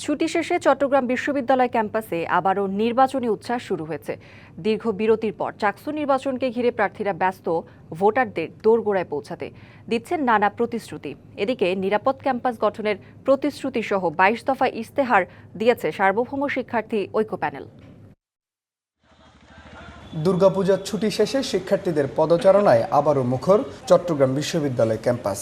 ছুটি শেষে চট্টগ্রাম বিশ্ববিদ্যালয় ক্যাম্পাসে আবারও নির্বাচনী উচ্ছ্বাস শুরু হয়েছে। দীর্ঘ বিরতির পর চাকসু নির্বাচনকে ঘিরে প্রার্থীরা ব্যস্ত ভোটারদের দোরগোড়ায় পৌঁছাতে দিচ্ছেন নানা প্রতিশ্রুতি। এদিকে নিরাপদ ক্যাম্পাস গঠনের প্রতিশ্রুতি সহ ২২ দফা ইস্তেহার দিয়েছে সার্বভৌম শিক্ষার্থী ঐক্য প্যানেল। দুর্গাপূজার ছুটি শেষে শিক্ষার্থীদের পদচারণায় আবারও মুখর চট্টগ্রাম বিশ্ববিদ্যালয় ক্যাম্পাস।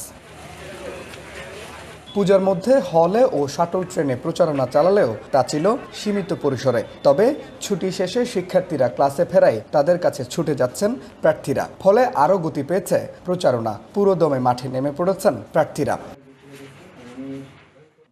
পূজার মধ্যে হলে ও শাটল ট্রেনে প্রচারণা চালালেও তা ছিল সীমিত পরিসরে। তবে ছুটি শেষে শিক্ষার্থীরা ক্লাসে ফেরায় তাদের কাছে ছুটে যাচ্ছেন প্রার্থীরা। ফলে আরও গতি পেয়েছে প্রচারণা। পুরোদমে মাঠে নেমে পড়েছেন প্রার্থীরা।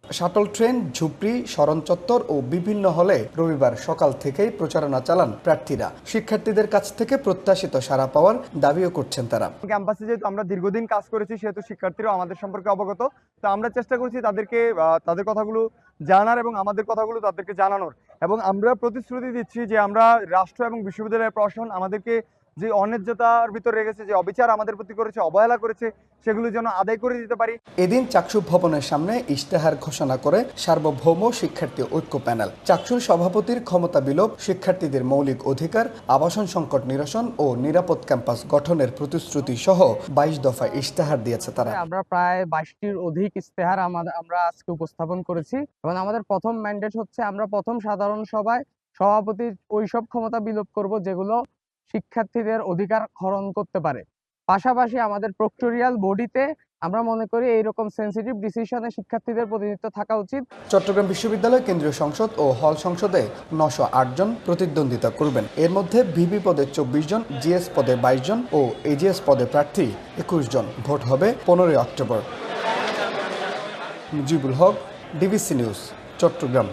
শাটল ট্রেন, ঝুপড়ি, শরণ চত্বর ও বিভিন্ন হলে রবিবার সকাল থেকেই প্রচারণা চালান প্রার্থীরা। শিক্ষার্থীদের কাছ থেকে প্রত্যাশিত সাড়া পাওয়ার দাবিও করছেন তারা। ক্যাম্পাসে যেহেতু আমরা দীর্ঘদিন কাজ করেছি সেহেতু শিক্ষার্থীরাও আমাদের সম্পর্কে অবগত। তো আমরা চেষ্টা করছি তাদেরকে তাদের কথাগুলো জানার এবং আমাদের কথাগুলো তাদেরকে জানানোর। এবং আমরা প্রতিশ্রুতি দিচ্ছি যে আমরা রাষ্ট্র এবং বিশ্ববিদ্যালয়ের প্রশাসন আমাদেরকে যে অন্যায্যতার ভিতরে রেখেছে, যে অবিচার আমাদের প্রতি করেছে, অবহেলা করেছে, সেগুলো যেন আদায় করে দিতে পারি। এদিন চাকসু ভবনের সামনে ইশতেহার ঘোষণা করে সার্বভৌম শিক্ষার্থী ঐক্য প্যানেল। চাকসুর সভাপতির ক্ষমতা বিলোপ, শিক্ষার্থীদের মৌলিক অধিকার, আবাসন সংকট নিরসন ও নিরাপদ ক্যাম্পাস গঠনের প্রতিশ্রুতি সহ ২২ দফা ইশতেহার দিয়েছে তারা। আমরা প্রায় ২২টির অধিক ইশতেহার আমরা আজকে উপস্থাপন করেছি এবং আমাদের প্রথম ম্যান্ডেট হচ্ছে আমরা প্রথম সাধারণ সভায় সভাপতির ওইসব ক্ষমতা বিলোপ করব যেগুলো শিক্ষার্থীদের অধিকার হরণ করতে পারে। পাশাপাশি আমাদের প্রক্টোরিয়াল বডিতে আমরা মনে করি এইরকম সেন্সিটিভ ডিসিশনে শিক্ষার্থীদের প্রতিনিধিত্ব থাকা উচিত। চট্টগ্রাম বিশ্ববিদ্যালয় কেন্দ্রীয় সংসদ ও হল সংসদে ৯০৮ জন প্রতিদ্বন্দ্বিতা করবেন। এর মধ্যে ভিপি পদে ২৪ জন, জিএস পদে ২২ জন ও এজিএস পদে প্রার্থী ২১ জন। ভোট হবে ১৫ October. Mujibul Haque, DBC news, Chittagong.